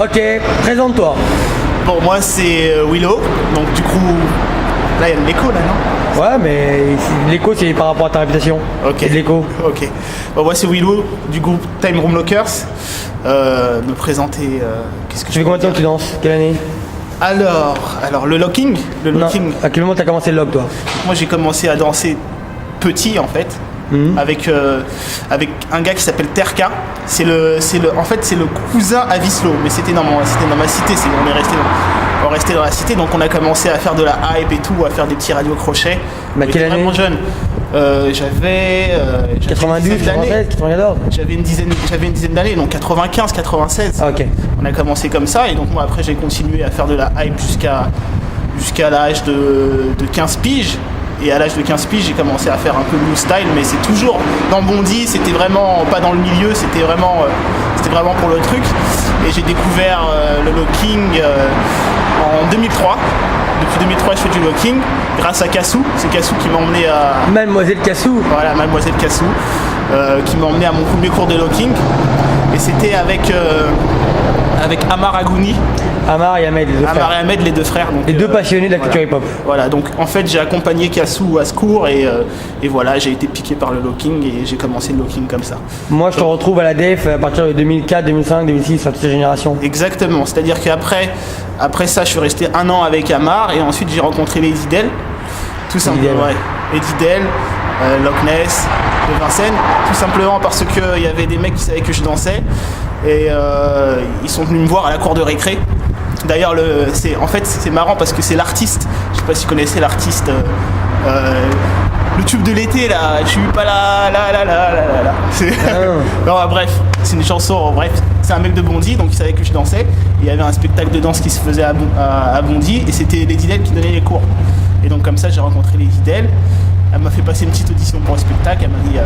Ok, présente-toi. Bon, moi c'est Willow, donc du coup, là il y a de l'écho là, non? Ouais, mais l'écho c'est par rapport à ta réputation. Ok. C'est de l'écho. Ok. Bon, moi c'est Willow du groupe Time Room Lockers. Me présenter. Qu'est-ce que Tu fais combien de temps que tu danses? Quelle année? Alors le locking. Non, à quel moment t'as commencé le lock toi? Moi j'ai commencé à danser petit en fait. Avec un gars qui s'appelle Terka. En fait c'est le cousin à Vislo, mais c'était dans ma cité, on est resté dans la cité, donc on a commencé à faire de la hype et tout, à faire des petits radios crochets. Bah, quelle année? Vraiment jeune. J'avais 92, 93, 94. J'avais une dizaine d'années, donc 95, 96. Ah, ok. On a commencé comme ça, et donc moi après j'ai continué à faire de la hype jusqu'à l'âge de 15 piges. Et à l'âge de 15 piges, j'ai commencé à faire un peu new style, mais c'est toujours dans Bondy, c'était vraiment pas dans le milieu, c'était vraiment pour le truc. Et j'ai découvert le locking en 2003. Depuis 2003, je fais du locking grâce à Kassou. C'est Kassou qui m'a emmené à... Mademoiselle Kassou. Voilà, Mademoiselle Kassou, qui m'a emmené à mon premier cours de locking. Et c'était avec Amar Agouni. Amar et Ahmed, les deux frères. Amar et Ahmed, les deux frères. Donc, les deux passionnés de la culture hip-hop. Voilà, donc en fait j'ai accompagné Kassou à ce cours et voilà, j'ai été piqué par le locking et j'ai commencé le locking comme ça. Moi je te retrouve à la DEF à partir de 2004, 2005, 2006, toute cette génération. Exactement, c'est-à-dire qu'après ça je suis resté un an avec Amar et ensuite j'ai rencontré les Idel, tout simplement. Ouais. Eddie Del, Loch Ness, de Vincennes, tout simplement parce qu'il y avait des mecs qui savaient que je dansais et ils sont venus me voir à la cour de récré. D'ailleurs, c'est marrant parce que c'est l'artiste, je sais pas si vous connaissez l'artiste, le tube de l'été là, je suis pas là. Non, bref, c'est une chanson, bref, c'est un mec de Bondy, donc il savait que je dansais. Et il y avait un spectacle de danse qui se faisait à Bondy et c'était Lady Del qui donnait les cours. Et donc comme ça, j'ai rencontré Lady Del. Elle m'a fait passer une petite audition pour le spectacle, elle m'a dit,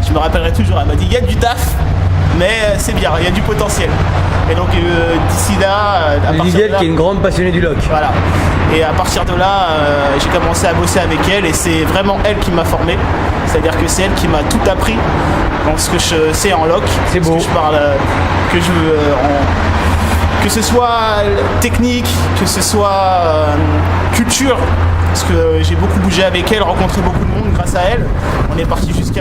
je me rappellerai toujours, elle m'a dit, il y a du taf, mais c'est bien, il y a du potentiel. Et donc d'ici là, Lady Del qui est une grande passionnée du lock. Voilà. Et à partir de là, j'ai commencé à bosser avec elle et c'est vraiment elle qui m'a formé. C'est-à-dire que c'est elle qui m'a tout appris dans ce que je sais en lock. C'est beau. Que je parle, que ce soit technique, que ce soit culture. Parce que j'ai beaucoup bougé avec elle, rencontré beaucoup de monde grâce à elle. On est parti jusqu'au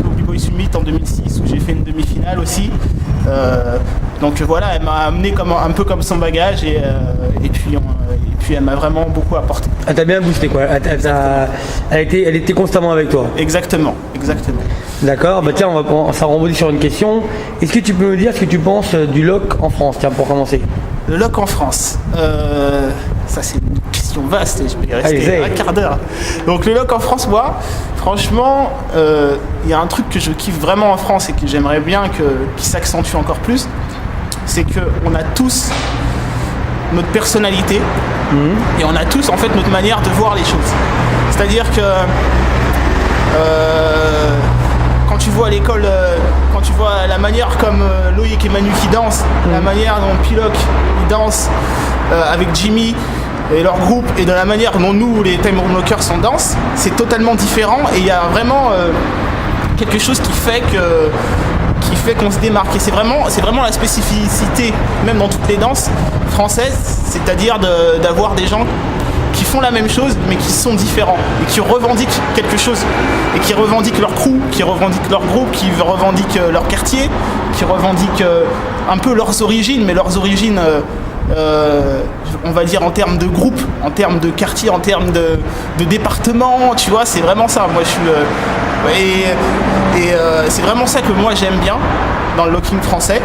B-Boy Summit en 2006 où j'ai fait une demi-finale aussi. Donc voilà, elle m'a amené un peu comme son bagage et puis elle m'a vraiment beaucoup apporté. Elle t'a bien boosté quoi, elle était constamment avec toi. Exactement. D'accord, bah tiens, ça rebondit sur une question. Est-ce que tu peux me dire ce que tu penses du lock en France, tiens, pour commencer? Le lock en France, ça c'est une question vaste et je vais y rester un quart d'heure. Donc le lock en France, moi, franchement, il y a un truc que je kiffe vraiment en France et que j'aimerais bien qu'il s'accentue encore plus, c'est qu'on a tous notre personnalité et on a tous en fait notre manière de voir les choses. C'est-à-dire que quand tu vois à l'école, quand tu vois la manière comme Loïc et Manu qui dansent, la manière dont Piloc ils dansent avec Jimmy et leur groupe, et de la manière dont nous, les Time Room Lockers, on danse, c'est totalement différent et il y a vraiment quelque chose qui fait qu'on se démarque. Et c'est vraiment la spécificité, même dans toutes les danses françaises, c'est-à-dire d'avoir des gens qui font la même chose mais qui sont différents et qui revendiquent quelque chose et qui revendiquent leur crew, qui revendiquent leur groupe, qui revendiquent leur quartier, qui revendiquent un peu leurs origines, mais leurs origines on va dire en termes de groupe, en termes de quartier, en termes de département, tu vois, c'est vraiment ça. Moi je suis c'est vraiment ça que moi j'aime bien dans le locking français.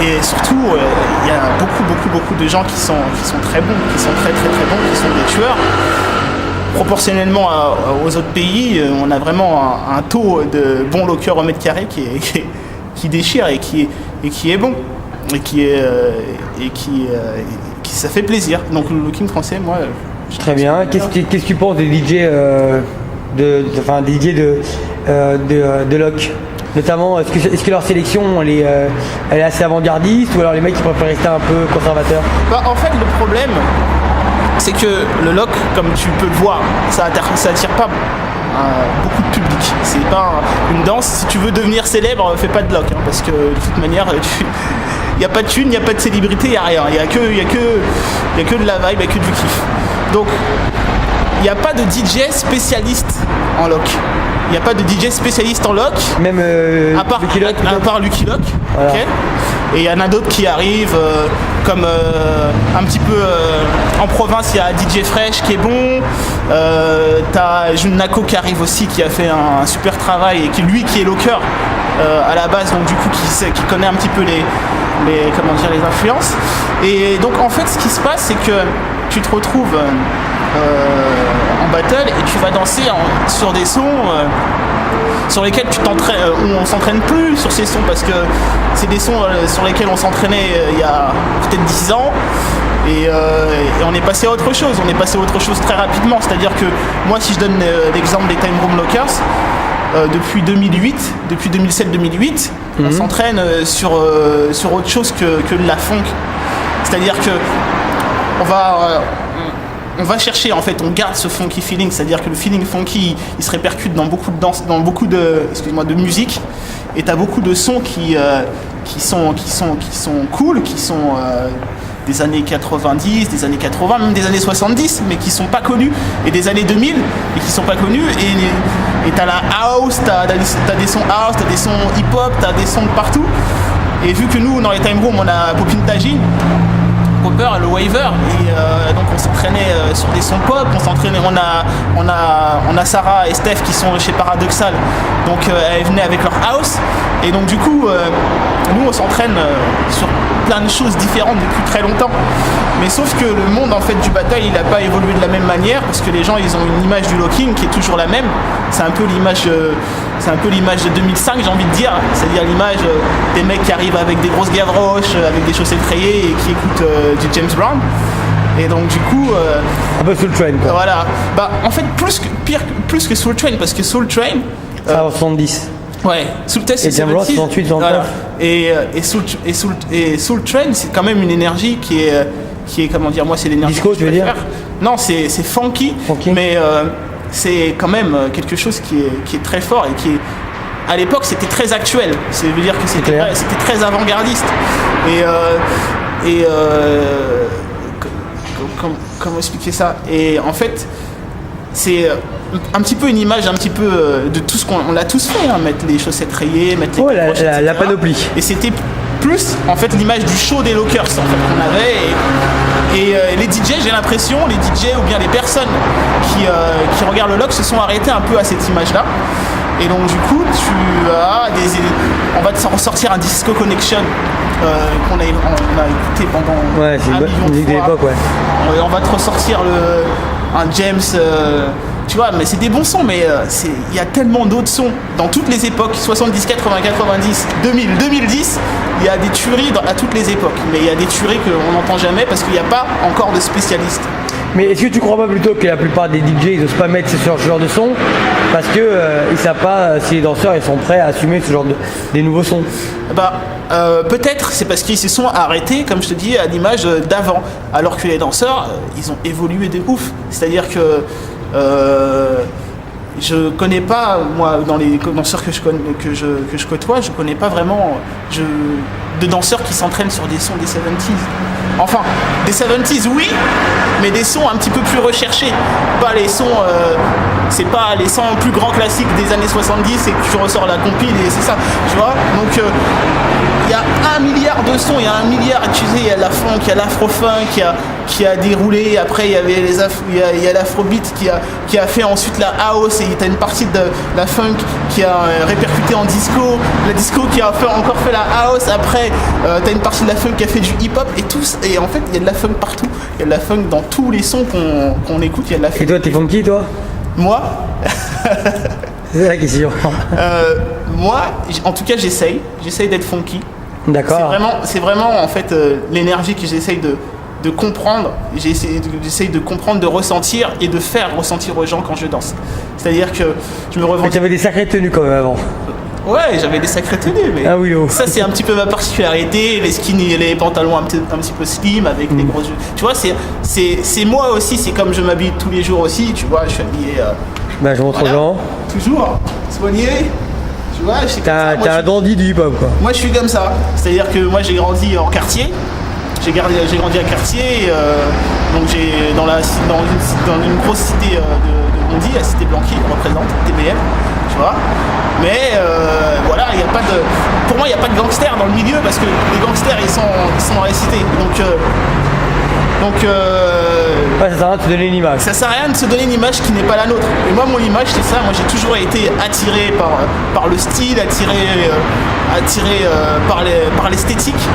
Et surtout, il y a beaucoup de gens qui sont très bons, qui sont très bons, qui sont des tueurs. Proportionnellement aux autres pays, on a vraiment un taux de bons lockers au mètre carré qui déchire et qui est bon. Et qui ça fait plaisir. Donc le locking français, moi... Très bien. Qu'est-ce que tu penses des DJ de lock? Notamment, est-ce que leur sélection elle est assez avant-gardiste ou alors les mecs qui préfèrent rester un peu conservateurs? En fait, le problème, c'est que le lock, comme tu peux le voir, ça attire pas beaucoup de public. C'est pas une danse. Si tu veux devenir célèbre, fais pas de lock, hein, parce que de toute manière, il n'y a pas de thune, il n'y a pas de célébrité, il n'y a rien. Il n'y a que de la vibe, il n'y a que du kiff. Donc, il n'y a pas de DJ spécialiste en lock. Il n'y a pas de DJ spécialiste en lock. Même à part Lucky Lock. Voilà. Okay. Et il y en a d'autres qui arrivent, comme un petit peu en province, il y a DJ Fresh qui est bon. T'as Jun Nako qui arrive aussi, qui a fait un super travail et qui est locker à la base, donc du coup qui connaît un petit peu les influences. Et donc en fait, ce qui se passe, c'est que tu te retrouves en battle et tu vas danser sur des sons sur lesquels tu t'entraînes, on s'entraîne plus sur ces sons, parce que c'est des sons sur lesquels on s'entraînait il y a peut-être 10 ans et on est passé à autre chose. On est passé à autre chose très rapidement. C'est-à-dire que moi, si je donne l'exemple des Time Room Lockers, depuis 2007-2008, on s'entraîne sur autre chose que de la funk. C'est-à-dire que on va chercher, en fait, on garde ce funky feeling, c'est-à-dire que le feeling funky, il se répercute dans beaucoup de danse, dans beaucoup de musique, et t'as beaucoup de sons qui sont cool, qui sont des années 90, des années 80, même des années 70, mais qui sont pas connus, et des années 2000, et qui sont pas connus, et t'as la house, t'as des sons house, t'as des sons hip-hop, t'as des sons de partout, et vu que nous, dans les Time Room, on a Popin Tajin, Popper, le Waver, et donc on s'entraînait sur des sons pop, on a Sarah et Steph qui sont chez Paradoxal, donc elles venaient avec leur house, et donc du coup nous on s'entraîne sur plein de choses différentes depuis très longtemps, mais sauf que le monde en fait du battle, il n'a pas évolué de la même manière, parce que les gens, ils ont une image du locking qui est toujours la même. C'est un peu l'image de 2005, j'ai envie de dire, c'est-à-dire l'image des mecs qui arrivent avec des grosses gavroches, avec des chaussettes rayées et qui écoutent du James Brown. Et donc du coup un peu Soul Train, quoi. Voilà, en fait plus que Soul Train, parce que Soul Train ça en 70. ouais, Soul Test c'est 70, 68, 69. voilà. Et Soul Train, c'est quand même une énergie qui est comment dire, moi c'est l'énergie disco, que je tu veux dire? Non, c'est funky, mais c'est quand même quelque chose qui est très fort et qui est, à l'époque, c'était très actuel. Ça veut dire que c'était très avant-gardiste. Et comment expliquer ça? Et en fait, c'est un petit peu une image un petit peu de tout ce qu'on l'a tous fait, hein, mettre les chaussettes rayées, mettre les poches, la panoplie. Et c'était plus en fait l'image du show des lockers en fait qu'on avait, et les DJ, j'ai l'impression, les DJ ou bien les personnes qui regardent le lock se sont arrêtés un peu à cette image là, et donc du coup on va te ressortir un Disco Connection qu'on a écouté pendant ouais, c'est un million une musique de l'époque, ouais. On va te ressortir un James, tu vois, mais c'est des bons sons, mais il y a tellement d'autres sons dans toutes les époques, 70, 80, 90, 2000, 2010, il y a des tueries à toutes les époques, mais il y a des tueries qu'on n'entend jamais parce qu'il n'y a pas encore de spécialistes. Mais est-ce que tu crois pas plutôt que la plupart des DJ ils n'osent pas mettre ce genre de son parce que ils savent pas si les danseurs ils sont prêts à assumer ce genre des nouveaux sons? Peut-être c'est parce qu'ils se sont arrêtés, comme je te dis, à l'image d'avant, alors que les danseurs ils ont évolué de ouf. C'est-à-dire que je connais pas, moi, dans les danseurs que je côtoie, je connais pas vraiment de danseurs qui s'entraînent sur des sons des 70s. Enfin, des 70s oui, mais des sons un petit peu plus recherchés. Pas les sons, c'est pas les 100 plus grands classiques des années 70 et que tu ressors la compile et c'est ça, tu vois. Donc il y a 1 milliard de sons, il y a 1 milliard, tu sais, il y a la funk, il y a l'afro-funk qui a déroulé, après il y avait il y a l'afrobeat qui a fait ensuite la house, et tu as une partie de la funk qui a répercuté en disco, la disco qui a encore fait la house, après tu as une partie de la funk qui a fait du hip-hop, et en fait il y a de la funk partout, il y a de la funk dans tous les sons qu'on écoute, il y a de la funk. Et toi t'es funky toi? Moi c'est la question. Moi, en tout cas j'essaye d'être funky. D'accord. C'est vraiment en fait l'énergie que j'essaye de comprendre, j'essaye de comprendre, de ressentir et de faire ressentir aux gens quand je danse. C'est-à-dire que je me revendique. Mais tu avais des sacrées tenues quand même avant. Ouais, j'avais des sacrées tenues, mais oui, oh. Ça c'est un petit peu ma particularité, les skinny, les pantalons un petit peu slim avec les gros yeux. Tu vois, c'est moi aussi, c'est comme je m'habille tous les jours aussi, tu vois, je suis habillé Bah, je montre aux gens. Toujours soigné. Tu vois, T'es un dandy du hip-hop, quoi. Moi, je suis comme ça. C'est-à-dire que moi, j'ai grandi en quartier. J'ai grandi à quartier. Donc, dans une grosse cité de Bondy, la cité Blanqui, représente TBM. Tu vois. Mais voilà, y a pas de. Pour moi, il n'y a pas de gangsters dans le milieu parce que les gangsters, ils sont dans la cité. Ouais, ça sert à rien de se donner une image. Ça sert à rien de se donner une image qui n'est pas la nôtre. Et moi, mon image, c'est ça. Moi, j'ai toujours été attiré par le style, attiré par l'esthétique.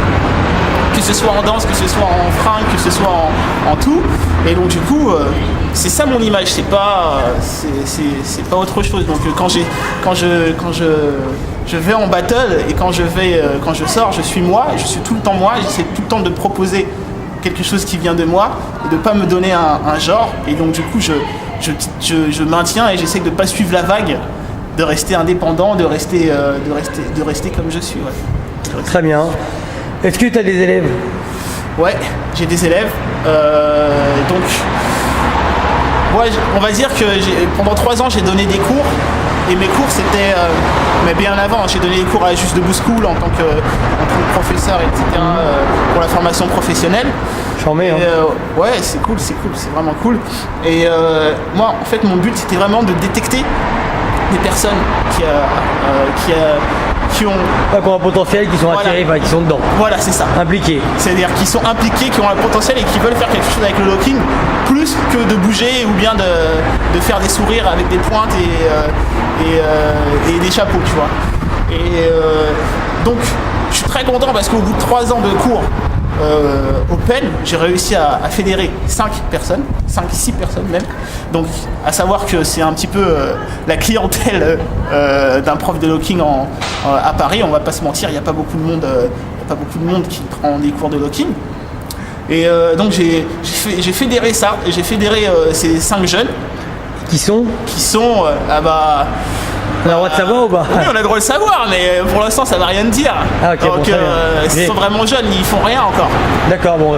Que ce soit en danse, que ce soit en fringues, que ce soit en tout. Et donc, du coup, c'est ça mon image. C'est pas autre chose. Donc, quand je vais en battle et quand je sors, je suis moi. Je suis tout le temps moi. J'essaie tout le temps de proposer quelque chose qui vient de moi et de pas me donner un genre. Et donc du coup je maintiens et j'essaie de pas suivre la vague, de rester indépendant, de rester comme je suis. Ouais. Très bien. Est-ce que tu as des élèves? Ouais, j'ai des élèves. Donc ouais, on va dire que pendant 3 ans j'ai donné des cours. Et mes cours c'était, mais bien avant, j'ai donné des cours à Juste Debout School en tant que professeur, etc. Pour la formation professionnelle. Charmé, hein. Ouais, c'est cool, c'est vraiment cool. Et moi, en fait, mon but c'était vraiment de détecter des personnes qui ont un potentiel, qui sont attirés, qui sont dedans. Voilà, c'est ça. Impliqués. C'est-à-dire qui sont impliqués, qui ont un potentiel et qui veulent faire quelque chose avec le locking, plus que de bouger ou bien de faire des sourires avec des pointes et des chapeaux, tu vois. Et donc, je suis très content parce qu'au bout de 3 ans de cours open, j'ai réussi à fédérer 5 personnes, 5-6 personnes même. Donc, à savoir que c'est un petit peu la clientèle d'un prof de locking à Paris. On va pas se mentir, il n'y a pas beaucoup de monde qui prend des cours de locking. Et donc j'ai fédéré ça, et j'ai fédéré ces 5 jeunes. Qui sont on a le droit de savoir ou pas? Oui, on a le droit de savoir, mais pour l'instant ça va rien dire. Ah, ok, donc ils sont vraiment jeunes, ils font rien encore. D'accord, bon,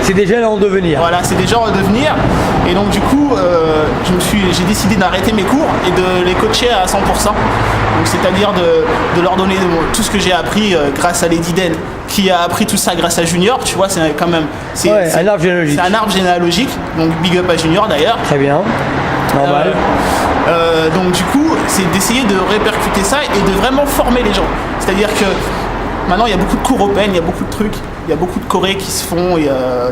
c'est des jeunes en devenir. Voilà, c'est des gens en devenir. Et donc du coup, j'ai décidé d'arrêter mes cours et de les coacher à 100%. Donc c'est-à-dire de leur donner tout ce que j'ai appris grâce à Lady Den, qui a appris tout ça grâce à Junior. Tu vois, c'est quand même un arbre généalogique. C'est un arbre généalogique. Donc big up à Junior d'ailleurs. Très bien. Normal. Donc du coup, c'est d'essayer de répercuter ça et de vraiment former les gens. C'est-à-dire que maintenant, il y a beaucoup de cours open, il y a beaucoup de trucs, il y a beaucoup de chorés qui se font. Il y a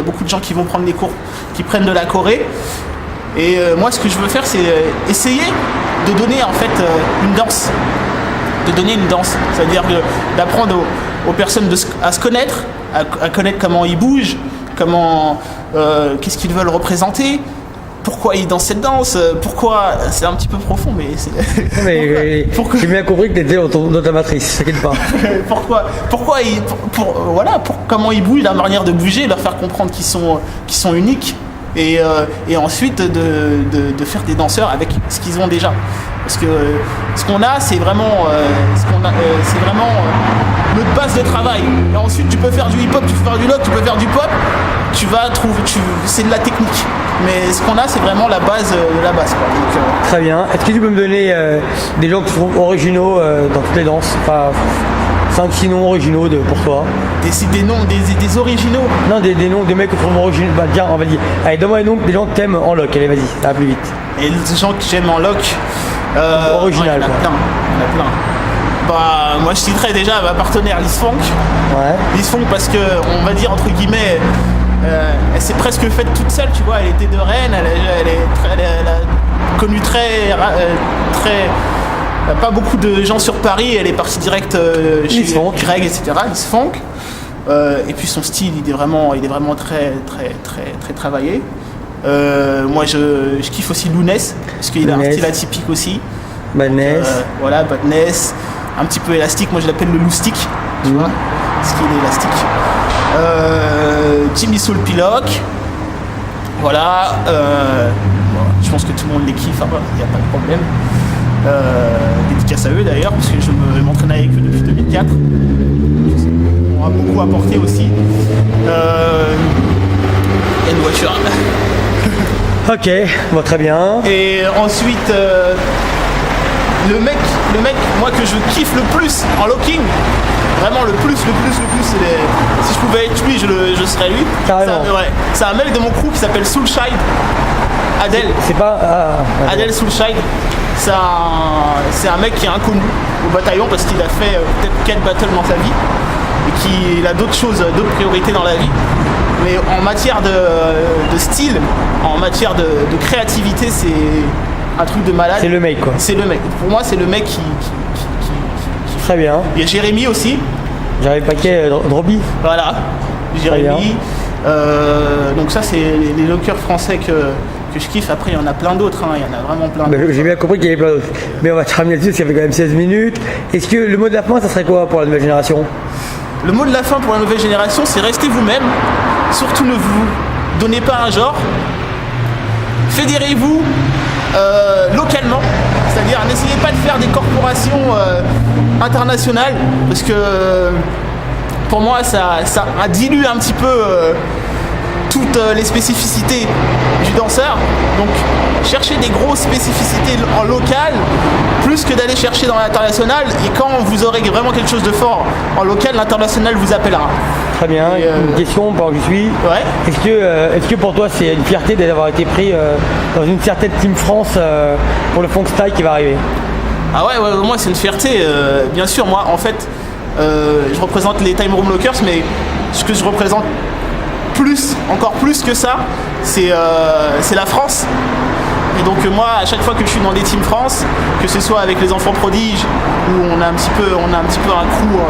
beaucoup de gens qui vont prendre des cours, qui prennent de la choré. Et moi, ce que je veux faire, c'est essayer de donner en fait une danse. De donner une danse. C'est-à-dire d'apprendre aux personnes à se connaître, à connaître comment ils bougent, qu'est-ce qu'ils veulent représenter. Pourquoi il dansent cette danse? Pourquoi? C'est un petit peu profond, mais c'est. J'ai bien compris que tu étais dans ta matrice, t'inquiète pas. Comment ils bougent, la manière de bouger, leur faire comprendre qu'ils sont uniques, et ensuite de faire des danseurs avec ce qu'ils ont déjà. Parce que ce qu'on a, c'est vraiment, notre base de travail. Et ensuite, tu peux faire du hip-hop, tu peux faire du lock, tu peux faire du pop. C'est de la technique. Mais ce qu'on a, c'est vraiment la base de la base, quoi. Donc, très bien. Est-ce que tu peux me donner des gens qui sont originaux dans toutes les danses? Enfin, 5-6 noms originaux pour toi. Des noms, des originaux? Non, des noms, des mecs qui sont originaux. Bah, tiens, on va dire. Allez, donne-moi les noms des gens que t'aimes en lock. Allez, vas-y, ça va plus vite. Et les gens que j'aime en lock. Original, il y en a plein. Bah, moi, je citerais déjà ma partenaire Liz Funk. Ouais. Liz Funk parce que, on va dire entre guillemets, elle s'est presque faite toute seule, tu vois. Elle était de Rennes, elle a connu très, pas beaucoup de gens sur Paris. Elle est partie direct chez Greg, etc. Liz Funk. Et puis son style, il est vraiment très, très, très, très travaillé. Moi, je kiffe aussi Lounès parce qu'il a un style atypique aussi. Badness. Voilà, Badness. Un petit peu élastique. Moi, je l'appelle le loustic, tu vois, parce qu'il est élastique. Jimmy Soul Piloc. Voilà. Je pense que tout le monde les kiffe, il n'y a pas de problème. Dédicace à eux d'ailleurs, parce que je m'entraîne avec eux depuis 2004. On m'a beaucoup apporté aussi. And Watcher. Ok, bon, très bien. Et ensuite, le mec, moi que je kiffe le plus en locking, vraiment le plus, si je pouvais être lui, je serais lui. Carrément. C'est un mec de mon crew qui s'appelle Soulshide, Adel. C'est pas... Adel Soulshide, c'est un mec qui est inconnu au bataillon parce qu'il a fait peut-être 4 battles dans sa vie et qu'il a d'autres choses, d'autres priorités dans la vie. Mais en matière de style, en matière de créativité, c'est un truc de malade. C'est le mec, quoi. C'est le mec. Pour moi, c'est le mec qui... Très bien. Il y a Jérémy aussi. J'avais le paquet Droby. Voilà. Jérémy. Donc ça, c'est les lockers français que je kiffe. Après, il y en a plein d'autres. Il y en a vraiment plein d'autres. J'ai bien compris qu'il y avait plein d'autres. Mais on va terminer là-dessus parce qu'il y avait quand même 16 minutes. Est-ce que le mot de la fin, ça serait quoi pour la nouvelle génération? Le mot de la fin pour la nouvelle génération, c'est restez vous-même. Surtout ne vous donnez pas un genre. Fédérez-vous localement. C'est-à-dire n'essayez pas de faire des corporations internationales. Parce que pour moi, ça dilue un petit peu toutes les spécificités du danseur. Donc cherchez des grosses spécificités en local plus que d'aller chercher dans l'international, et quand vous aurez vraiment quelque chose de fort en local, l'international vous appellera. Très bien, une question pendant que je suis. Ouais. Est-ce que pour toi c'est une fierté d'avoir été pris dans une certaine Team France pour le funk style qui va arriver? Ah ouais, moi c'est une fierté, bien sûr. Moi en fait je représente les Time Room Lockers, mais ce que je représente encore plus que ça, c'est la France. Et donc moi, à chaque fois que je suis dans des Team France, que ce soit avec les Enfants Prodiges, où on a un petit peu un crew, on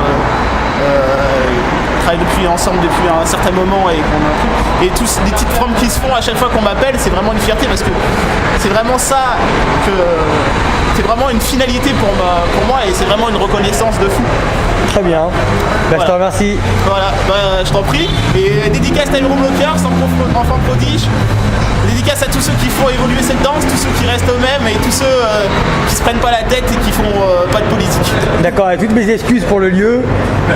travaille ensemble depuis un certain moment, et tous les petites formes qui se font à chaque fois qu'on m'appelle, c'est vraiment une fierté, parce que c'est vraiment ça c'est vraiment une finalité pour moi, et c'est vraiment une reconnaissance de fou. Très bien. Je te remercie. Voilà, je t'en prie. Et dédicace Time Room Lockers, Enfants Prodiges. Dédicace à tous ceux qui font évoluer cette danse, tous ceux qui restent eux-mêmes, et tous ceux qui se prennent pas la tête et qui font pas de politique. D'accord, avec toutes mes excuses pour le lieu,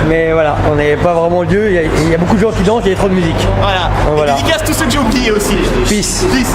mais voilà, on n'est pas vraiment le lieu, il y a beaucoup de gens qui dansent, il y a trop de musique. Voilà. Et dédicace tous ceux que j'ai oubliés aussi. Peace. Peace.